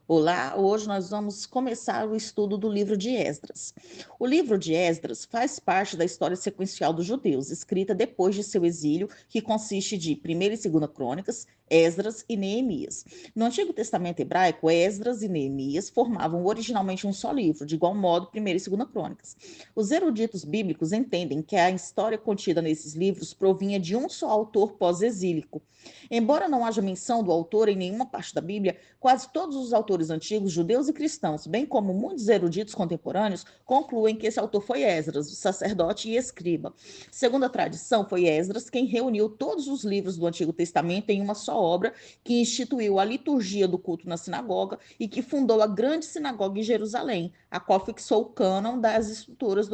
Olá, hoje nós vamos começar o estudo do livro de Esdras. O livro de Esdras faz parte da história sequencial dos judeus, escrita depois de seu exílio, que consiste de 1ª e 2ª Crônicas, Esdras e Neemias. No Antigo Testamento hebraico, Esdras e Neemias formavam originalmente um só livro, de igual modo 1ª e 2ª Crônicas. Os eruditos bíblicos entendem que a história contida nesses livros provinha de um só autor pós-exílico. Embora não haja menção do autor em nenhuma parte da Bíblia, quase todos os autores antigos, judeus e cristãos, bem como muitos eruditos contemporâneos, concluem que esse autor foi Esdras, o sacerdote e escriba. Segundo a tradição, foi Esdras quem reuniu todos os livros do Antigo Testamento em uma só obra, que instituiu a liturgia do culto na sinagoga e que fundou a grande sinagoga em Jerusalém, a qual fixou o cânon das escrituras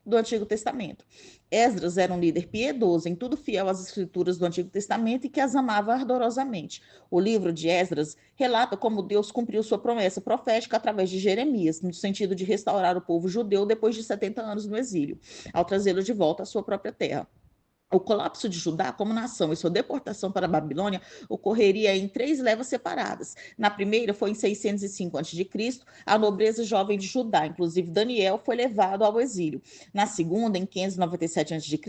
do Antigo Testamento. Esdras era um líder piedoso, em tudo fiel às escrituras do Antigo Testamento e que as amava ardorosamente. O livro de Esdras relata como Deus cumpriu sua promessa profética através de Jeremias, no sentido de restaurar o povo judeu depois de 70 anos no exílio, ao trazê-lo de volta à sua própria terra. O colapso de Judá como nação e sua deportação para a Babilônia ocorreria em 3 levas separadas. Na primeira foi em 605 a.C., a nobreza jovem de Judá, inclusive Daniel, foi levado ao exílio. Na segunda, em 597 a.C.,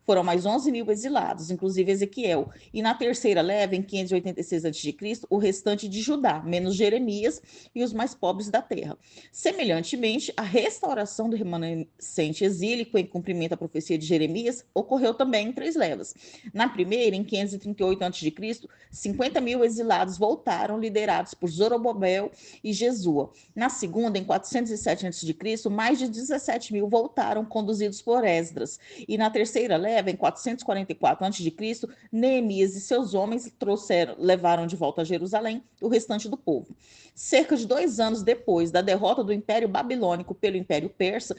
foram mais 11 mil exilados, inclusive Ezequiel. E na terceira leva, em 586 a.C., o restante de Judá, menos Jeremias e os mais pobres da terra. Semelhantemente, a restauração do remanescente exílico em cumprimento à profecia de Jeremias ocorreu também em 3 levas. Na primeira, em 538 a.C., 50 mil exilados voltaram, liderados por Zorobabel e Jesua. Na segunda, em 407 a.C., mais de 17 mil voltaram, conduzidos por Esdras. E na terceira leva, em 444 a.C., Neemias e seus homens levaram de volta a Jerusalém o restante do povo. Cerca de 2 anos depois da derrota do Império Babilônico pelo Império Persa,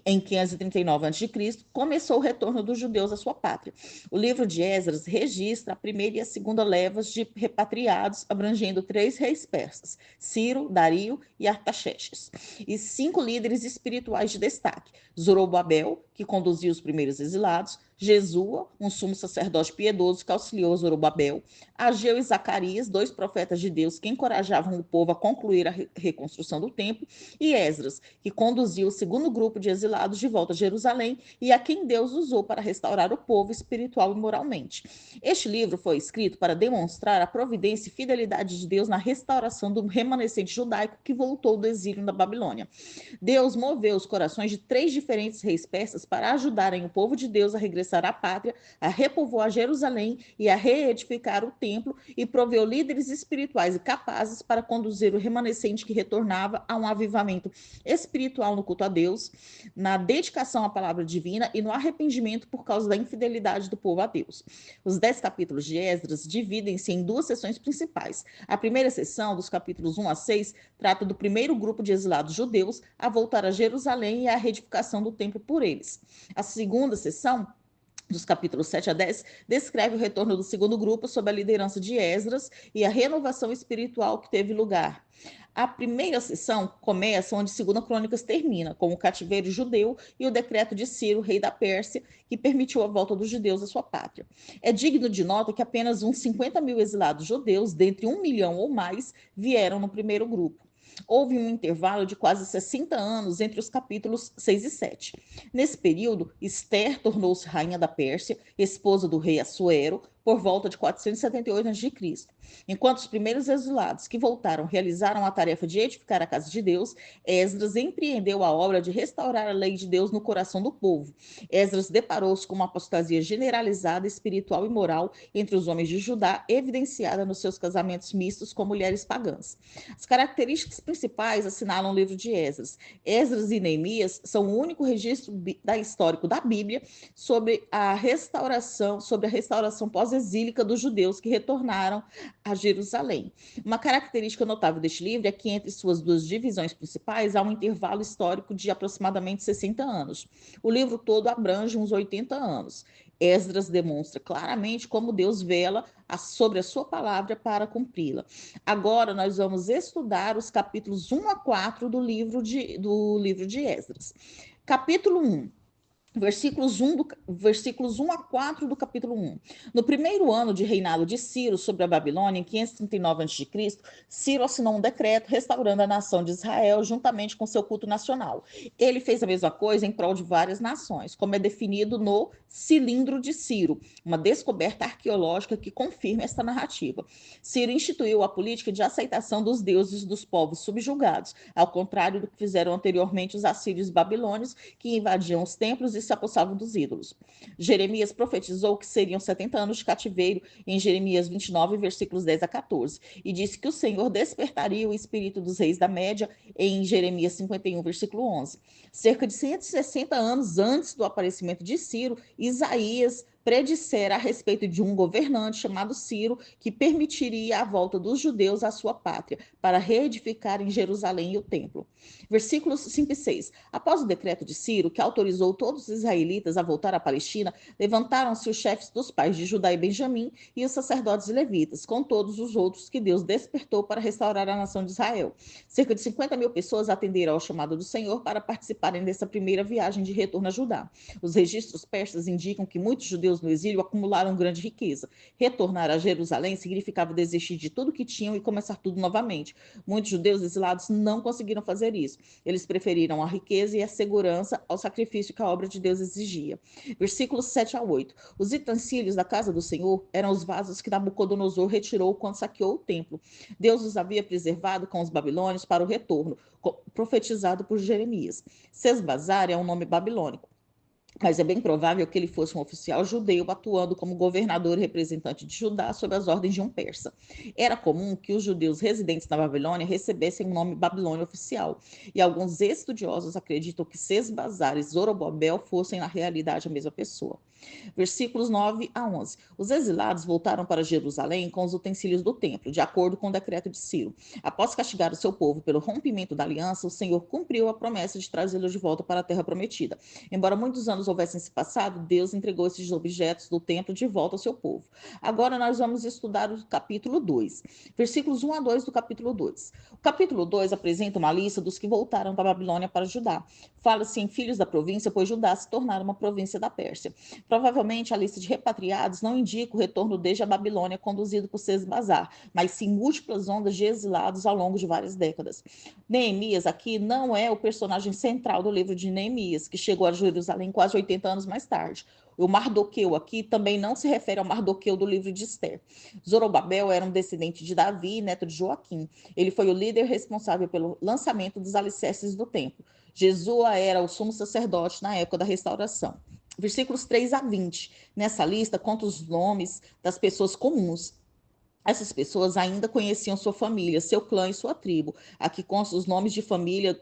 em 539 a.C., começou o retorno dos judeus à sua pátria. O livro de Esdras registra a primeira e a segunda levas de repatriados, abrangendo 3 reis persas, Ciro, Dario e Artaxerxes, e 5 líderes espirituais de destaque: Zorobabel, que conduziu os primeiros exilados; Jesua, um sumo sacerdote piedoso que auxiliou Zorobabel; Ageu e Zacarias, 2 profetas de Deus que encorajavam o povo a concluir a reconstrução do templo; e Esdras, que conduziu o segundo grupo de exilados de volta a Jerusalém e a quem Deus usou para restaurar o povo espiritual e moralmente. Este livro foi escrito para demonstrar a providência e fidelidade de Deus na restauração do remanescente judaico que voltou do exílio na Babilônia. Deus moveu os corações de 3 diferentes reis persas para ajudarem o povo de Deus a regressar à pátria, a repovoar Jerusalém e a reedificar o templo, e proveu líderes espirituais e capazes para conduzir o remanescente que retornava a um avivamento espiritual no culto a Deus, na dedicação à palavra divina e no arrependimento por causa da infidelidade do povo a Deus. Os 10 capítulos de Esdras dividem-se em 2 sessões principais. A primeira sessão, dos capítulos 1 a 6, trata do primeiro grupo de exilados judeus a voltar a Jerusalém e a reedificação do templo por eles. A segunda sessão, dos capítulos 7 a 10, descreve o retorno do segundo grupo sob a liderança de Esdras e a renovação espiritual que teve lugar. A primeira sessão começa onde 2ª Crônicas termina, com o cativeiro judeu e o decreto de Ciro, rei da Pérsia, que permitiu a volta dos judeus à sua pátria. É digno de nota que apenas uns 50 mil exilados judeus, dentre 1 milhão ou mais, vieram no primeiro grupo. Houve um intervalo de quase 60 anos entre os capítulos 6 e 7. Nesse período, Esther tornou-se rainha da Pérsia, esposa do rei Assuero, por volta de 478 a.C. Enquanto os primeiros exilados que voltaram realizaram a tarefa de edificar a casa de Deus, Esdras empreendeu a obra de restaurar a lei de Deus no coração do povo. Esdras deparou-se com uma apostasia generalizada, espiritual e moral entre os homens de Judá, evidenciada nos seus casamentos mistos com mulheres pagãs. As características principais assinalam o livro de Esdras. Esdras e Neemias são o único registro histórico da Bíblia sobre a restauração pós-exílica dos judeus que retornaram a Jerusalém. Uma característica notável deste livro é que entre suas 2 divisões principais há um intervalo histórico de aproximadamente 60 anos. O livro todo abrange uns 80 anos. Esdras demonstra claramente como Deus vela sobre a sua palavra para cumpri-la. Agora nós vamos estudar os capítulos 1 a 4 do livro de Esdras. Capítulo 1. versículos 1 a 4 do capítulo 1. No primeiro ano de reinado de Ciro sobre a Babilônia, em 539 a.C., Ciro assinou um decreto restaurando a nação de Israel juntamente com seu culto nacional. Ele fez a mesma coisa em prol de várias nações, como é definido no Cilindro de Ciro, uma descoberta arqueológica que confirma esta narrativa. Ciro instituiu a política de aceitação dos deuses dos povos subjugados, ao contrário do que fizeram anteriormente os assírios e babilônios, que invadiam os templos e se apossavam dos ídolos. Jeremias profetizou que seriam 70 anos de cativeiro em Jeremias 29, versículos 10 a 14, e disse que o Senhor despertaria o espírito dos reis da Média em Jeremias 51, versículo 11. Cerca de 160 anos antes do aparecimento de Ciro, Isaías predissera a respeito de um governante chamado Ciro que permitiria a volta dos judeus à sua pátria para reedificar em Jerusalém e o templo. Versículos 5 e 6. Após o decreto de Ciro, que autorizou todos os israelitas a voltar à Palestina, levantaram-se os chefes dos pais de Judá e Benjamim e os sacerdotes e levitas, com todos os outros que Deus despertou para restaurar a nação de Israel. Cerca de 50 mil pessoas atenderam ao chamado do Senhor para participarem dessa primeira viagem de retorno a Judá. Os registros persas indicam que muitos judeus no exílio acumularam grande riqueza. Retornar a Jerusalém significava desistir de tudo que tinham e começar tudo novamente. Muitos judeus exilados não conseguiram fazer isso. Eles preferiram a riqueza e a segurança ao sacrifício que a obra de Deus exigia. Versículos 7 a 8. Os utensílios da casa do Senhor eram os vasos que Nabucodonosor retirou quando saqueou o templo. Deus os havia preservado com os babilônios para o retorno, profetizado por Jeremias. Sesbazar é um nome babilônico, mas é bem provável que ele fosse um oficial judeu atuando como governador e representante de Judá sob as ordens de um persa. Era comum que os judeus residentes na Babilônia recebessem um nome babilônio oficial, e alguns estudiosos acreditam que Sesbazar e Zorobabel fossem na realidade a mesma pessoa. Versículos 9 a 11. Os exilados voltaram para Jerusalém com os utensílios do templo, de acordo com o decreto de Ciro. Após castigar o seu povo pelo rompimento da aliança, o Senhor cumpriu a promessa de trazê-los de volta para a terra prometida. Embora muitos anos houvessem se passado, Deus entregou esses objetos do templo de volta ao seu povo. Agora nós vamos estudar o capítulo 2, versículos 1 a 2 do capítulo 2. O capítulo 2 apresenta uma lista dos que voltaram da Babilônia para Judá. Fala-se em filhos da província, pois Judá se tornara uma província da Pérsia. Provavelmente a lista de repatriados não indica o retorno desde a Babilônia conduzido por Sesbazar, mas sim múltiplas ondas de exilados ao longo de várias décadas. Neemias aqui não é o personagem central do livro de Neemias, que chegou a Jerusalém quase 80 anos mais tarde. O Mardoqueu aqui também não se refere ao Mardoqueu do livro de Esther. Zorobabel era um descendente de Davi, neto de Joaquim. Ele foi o líder responsável pelo lançamento dos alicerces do templo. Jesua era o sumo sacerdote na época da restauração. Versículos 3 a 20. Nessa lista, conta os nomes das pessoas comuns. Essas pessoas ainda conheciam sua família, seu clã e sua tribo. Aqui constam os nomes de família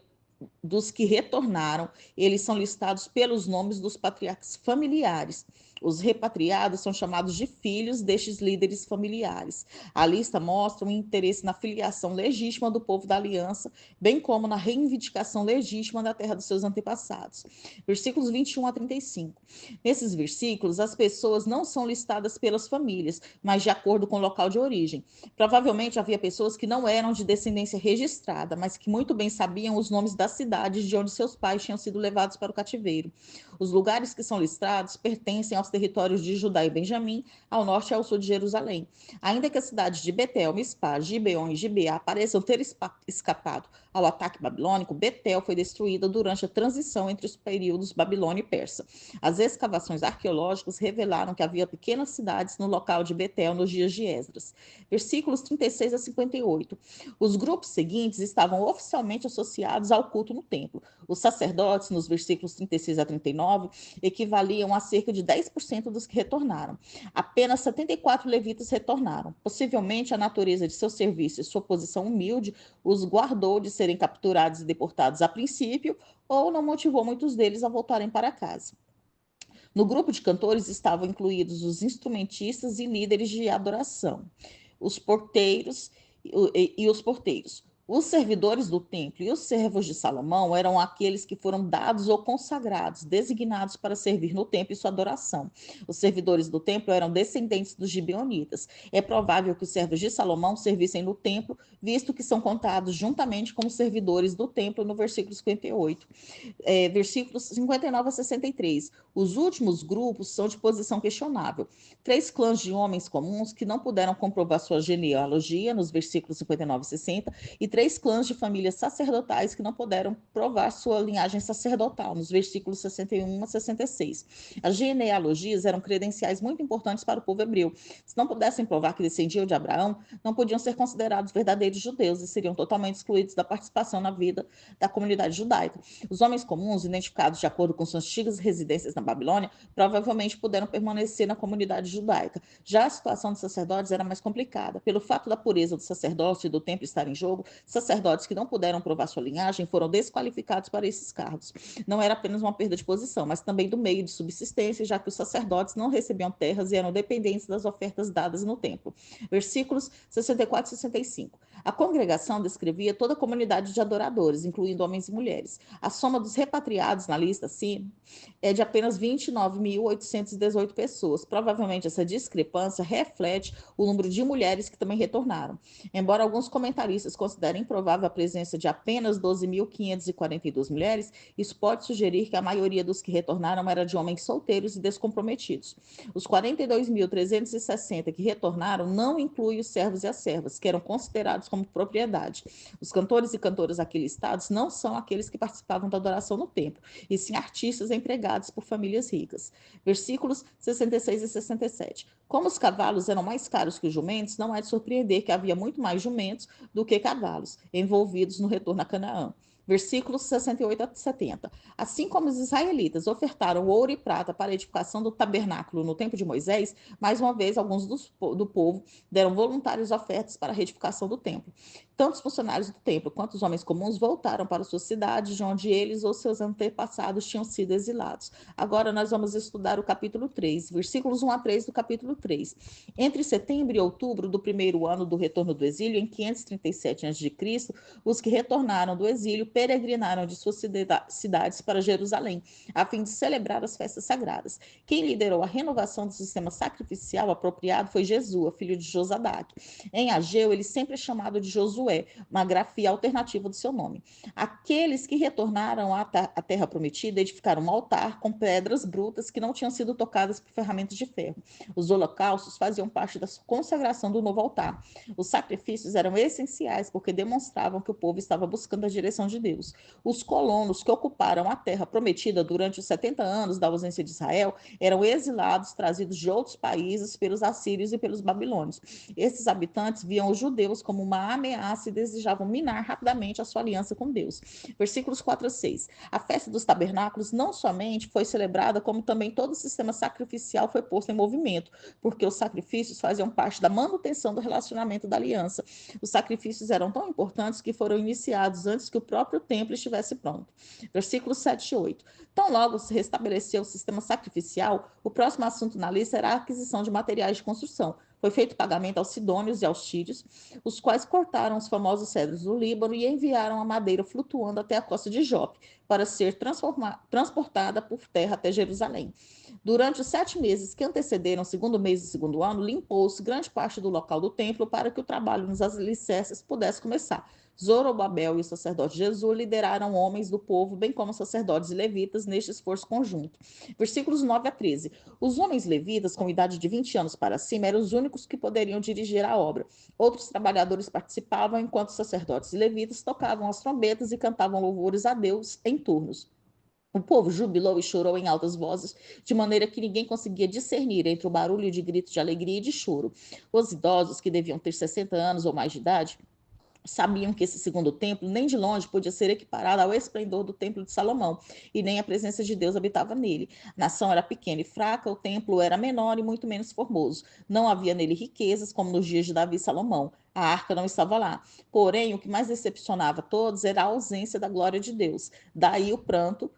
dos que retornaram. Eles são listados pelos nomes dos patriarcas familiares. Os repatriados são chamados de filhos destes líderes familiares. A lista mostra um interesse na filiação legítima do povo da aliança, bem como na reivindicação legítima da terra dos seus antepassados. Versículos 21 a 35. Nesses versículos, as pessoas não são listadas pelas famílias, mas de acordo com o local de origem. Provavelmente havia pessoas que não eram de descendência registrada, mas que muito bem sabiam os nomes das cidades de onde seus pais tinham sido levados para o cativeiro. Os lugares que são listados pertencem aos territórios de Judá e Benjamim, ao norte e ao sul de Jerusalém. Ainda que as cidades de Betel, Mispá, Gibeon e Gibeá pareçam ter escapado ao ataque babilônico, Betel foi destruída durante a transição entre os períodos Babilônia e Persa. As escavações arqueológicas revelaram que havia pequenas cidades no local de Betel nos dias de Esdras. Versículos 36 a 58. Os grupos seguintes estavam oficialmente associados ao culto no templo. Os sacerdotes, nos versículos 36 a 39, equivaliam a cerca de 10% dos que retornaram. Apenas 74 levitas retornaram. Possivelmente a natureza de seu serviço e sua posição humilde os guardou de serem capturados e deportados a princípio, ou não motivou muitos deles a voltarem para casa. No grupo de cantores estavam incluídos os instrumentistas e líderes de adoração, os porteiros e os porteiros. Os servidores do templo e os servos de Salomão eram aqueles que foram dados ou consagrados, designados para servir no templo e sua adoração. Os servidores do templo eram descendentes dos gibeonitas. É provável que os servos de Salomão servissem no templo, visto que são contados juntamente como servidores do templo no versículo 58. Versículos 59 a 63. Os últimos grupos são de posição questionável. 3 clãs de homens comuns que não puderam comprovar sua genealogia, nos versículos 59 e 60, e 3 clãs de famílias sacerdotais que não puderam provar sua linhagem sacerdotal, nos versículos 61 a 66. As genealogias eram credenciais muito importantes para o povo hebreu. Se não pudessem provar que descendiam de Abraão, não podiam ser considerados verdadeiros judeus e seriam totalmente excluídos da participação na vida da comunidade judaica. Os homens comuns, identificados de acordo com suas antigas residências na Babilônia, provavelmente puderam permanecer na comunidade judaica. Já a situação dos sacerdotes era mais complicada. Pelo fato da pureza do sacerdócio e do templo estar em jogo, sacerdotes que não puderam provar sua linhagem foram desqualificados para esses cargos. Não era apenas uma perda de posição, mas também do meio de subsistência, já que os sacerdotes não recebiam terras e eram dependentes das ofertas dadas no templo. Versículos 64 e 65. A congregação descrevia toda a comunidade de adoradores, incluindo homens e mulheres. A soma dos repatriados na lista, sim, é de apenas 29.818 pessoas. Provavelmente essa discrepância reflete o número de mulheres que também retornaram. Embora alguns comentaristas considerem improvável a presença de apenas 12.542 mulheres, isso pode sugerir que a maioria dos que retornaram era de homens solteiros e descomprometidos. Os 42.360 que retornaram não incluem os servos e as servas, que eram considerados como propriedade. Os cantores e cantoras aqui listados não são aqueles que participavam da adoração no templo, e sim artistas empregados por famílias ricas. Versículos 66 e 67. Como os cavalos eram mais caros que os jumentos, não é de surpreender que havia muito mais jumentos do que cavalos envolvidos no retorno a Canaã. Versículos 68 a 70. Assim como os israelitas ofertaram ouro e prata para a edificação do tabernáculo no tempo de Moisés, mais uma vez alguns do povo deram voluntárias ofertas para a reedificação do templo. Tanto os funcionários do templo quanto os homens comuns voltaram para suas cidades, de onde eles ou seus antepassados tinham sido exilados. Agora nós vamos estudar o capítulo 3, versículos 1 a 3 do capítulo 3. Entre setembro e outubro do primeiro ano do retorno do exílio, em 537 a.C., os que retornaram do exílio peregrinaram de suas cidades para Jerusalém, a fim de celebrar as festas sagradas. Quem liderou a renovação do sistema sacrificial apropriado foi Jesua, filho de Josadaque. Em Ageu, ele sempre é chamado de Josué, uma grafia alternativa do seu nome. Aqueles que retornaram à terra prometida edificaram um altar com pedras brutas que não tinham sido tocadas por ferramentas de ferro. Os holocaustos faziam parte da consagração do novo altar. Os sacrifícios eram essenciais porque demonstravam que o povo estava buscando a direção de Deus. Os colonos que ocuparam a terra prometida durante os 70 anos da ausência de Israel eram exilados, trazidos de outros países pelos assírios e pelos babilônios. Esses habitantes viam os judeus como uma ameaça e desejavam minar rapidamente a sua aliança com Deus. Versículos 4 a 6. A festa dos tabernáculos não somente foi celebrada, como também todo o sistema sacrificial foi posto em movimento, porque os sacrifícios faziam parte da manutenção do relacionamento da aliança. Os sacrifícios eram tão importantes que foram iniciados antes que o próprio templo estivesse pronto. Versículos 7 e 8. Tão logo se restabeleceu o sistema sacrificial, o próximo assunto na lista era a aquisição de materiais de construção. Foi feito pagamento aos sidônios e aos tírios, os quais cortaram os famosos cedros do Líbano e enviaram a madeira flutuando até a costa de Jope, para ser transportada por terra até Jerusalém. Durante os 7 meses que antecederam o segundo mês do segundo ano, limpou-se grande parte do local do templo para que o trabalho nos alicerces pudesse começar. Zorobabel e o sacerdote Jesus lideraram homens do povo, bem como sacerdotes e levitas, neste esforço conjunto. Versículos 9 a 13. Os homens levitas, com idade de 20 anos para cima, eram os únicos que poderiam dirigir a obra. Outros trabalhadores participavam, enquanto os sacerdotes e levitas tocavam as trombetas e cantavam louvores a Deus em turnos. O povo jubilou e chorou em altas vozes, de maneira que ninguém conseguia discernir entre o barulho de gritos de alegria e de choro. Os idosos, que deviam ter 60 anos ou mais de idade, sabiam que esse segundo templo nem de longe podia ser equiparado ao esplendor do templo de Salomão, e nem a presença de Deus habitava nele. A nação era pequena e fraca, o templo era menor e muito menos formoso. Não havia nele riquezas, como nos dias de Davi e Salomão. A arca não estava lá. Porém, o que mais decepcionava todos era a ausência da glória de Deus. Daí o pranto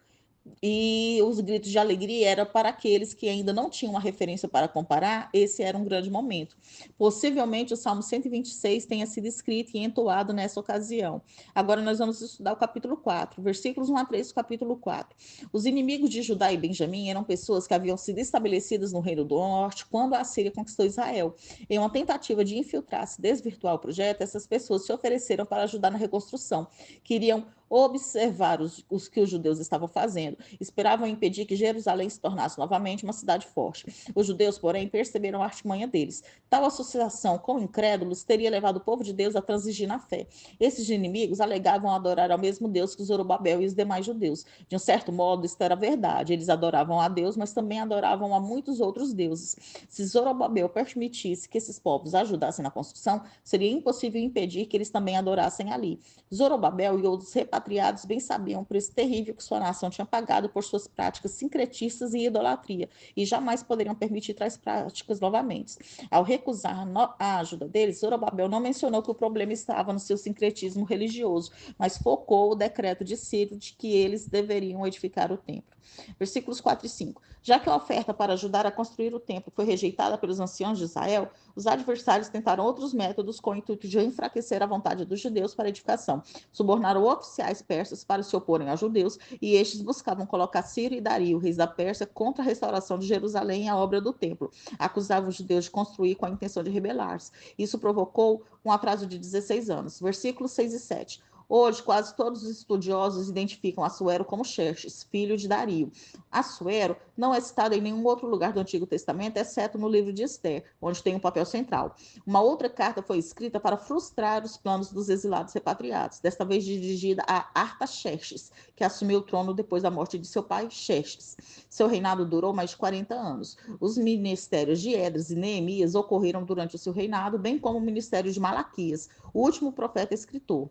E os gritos de alegria era para aqueles que ainda não tinham uma referência para comparar, esse era um grande momento. Possivelmente o Salmo 126 tenha sido escrito e entoado nessa ocasião. Agora nós vamos estudar o capítulo 4, versículos 1 a 3 do capítulo 4. Os inimigos de Judá e Benjamim eram pessoas que haviam sido estabelecidas no Reino do Norte quando a Síria conquistou Israel. Em uma tentativa de infiltrar-se, desvirtuar o projeto, essas pessoas se ofereceram para ajudar na reconstrução. Queriam observar os que os judeus estavam fazendo. Esperavam impedir que Jerusalém se tornasse novamente uma cidade forte. Os judeus, porém, perceberam a artimanha deles. Tal associação com incrédulos teria levado o povo de Deus a transigir na fé. Esses inimigos alegavam adorar ao mesmo Deus que Zorobabel e os demais judeus. De um certo modo, isto era verdade. Eles adoravam a Deus, mas também adoravam a muitos outros deuses. Se Zorobabel permitisse que esses povos ajudassem na construção, seria impossível impedir que eles também adorassem ali. Zorobabel e outros repatriados bem sabiam o preço terrível que sua nação tinha pagado por suas práticas sincretistas e idolatria, e jamais poderiam permitir tais práticas novamente. Ao recusar a ajuda deles, Zorobabel não mencionou que o problema estava no seu sincretismo religioso, mas focou o decreto de Ciro de que eles deveriam edificar o templo. Versículos 4 e 5. Já que a oferta para ajudar a construir o templo foi rejeitada pelos anciãos de Israel, os adversários tentaram outros métodos com o intuito de enfraquecer a vontade dos judeus para a edificação. Subornaram oficiais persas para se oporem aos judeus, e estes buscavam colocar Ciro e Dario, reis da Pérsia, contra a restauração de Jerusalém e a obra do templo. Acusavam os judeus de construir com a intenção de rebelar-se. Isso provocou um atraso de 16 anos. Versículos 6 e 7. Hoje, quase todos os estudiosos identificam Assuero como Xerxes, filho de Dario. Assuero não é citado em nenhum outro lugar do Antigo Testamento, exceto no livro de Ester, onde tem um papel central. Uma outra carta foi escrita para frustrar os planos dos exilados repatriados, desta vez dirigida a Artaxerxes, que assumiu o trono depois da morte de seu pai, Xerxes. Seu reinado durou mais de 40 anos. Os ministérios de Esdras e Neemias ocorreram durante o seu reinado, bem como o ministério de Malaquias, o último profeta escritor.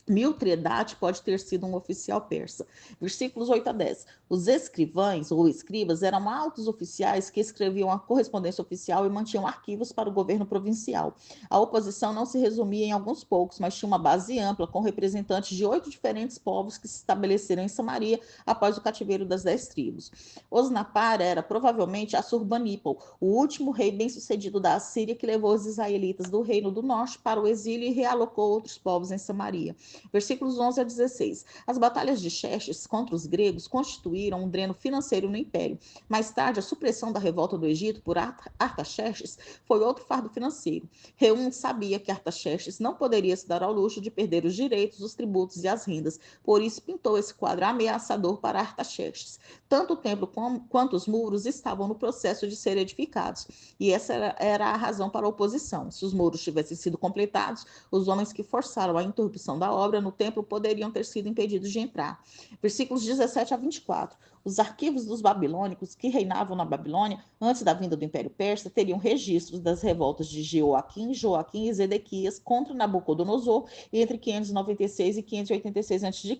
Mithridate pode ter sido um oficial persa. Versículos 8 a 10. Os escrivães ou escribas eram altos oficiais que escreviam a correspondência oficial e mantinham arquivos para o governo provincial. A oposição não se resumia em alguns poucos, mas tinha uma base ampla com representantes de 8 diferentes povos que se estabeleceram em Samaria após o cativeiro das 10 tribos. Osnapar era provavelmente Assurbanipal, o último rei bem-sucedido da Assíria que levou os israelitas do reino do norte para o exílio e realocou outros povos em Samaria. Versículos 11 a 16. As batalhas de Xerxes contra os gregos constituíram um dreno financeiro no império. Mais tarde, a supressão da revolta do Egito por Artaxerxes foi outro fardo financeiro. Reum sabia que Artaxerxes não poderia se dar ao luxo de perder os direitos, os tributos e as rendas. Por isso, pintou esse quadro ameaçador para Artaxerxes. Tanto o templo quanto os muros estavam no processo de ser edificados. E essa era a razão para a oposição. Se os muros tivessem sido completados, os homens que forçaram a interrupção da obra no templo poderiam ter sido impedidos de entrar. Versículos 17 a 24. Os arquivos dos babilônicos que reinavam na Babilônia antes da vinda do Império Persa teriam registros das revoltas de Joaquim e Zedequias contra Nabucodonosor entre 596 e 586 a.C.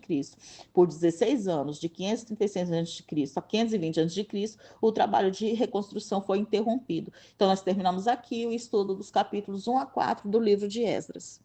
Por 16 anos, de 536 a.C. a 520 a.C., o trabalho de reconstrução foi interrompido. Então, nós terminamos aqui o estudo dos capítulos 1 a 4 do livro de Esdras.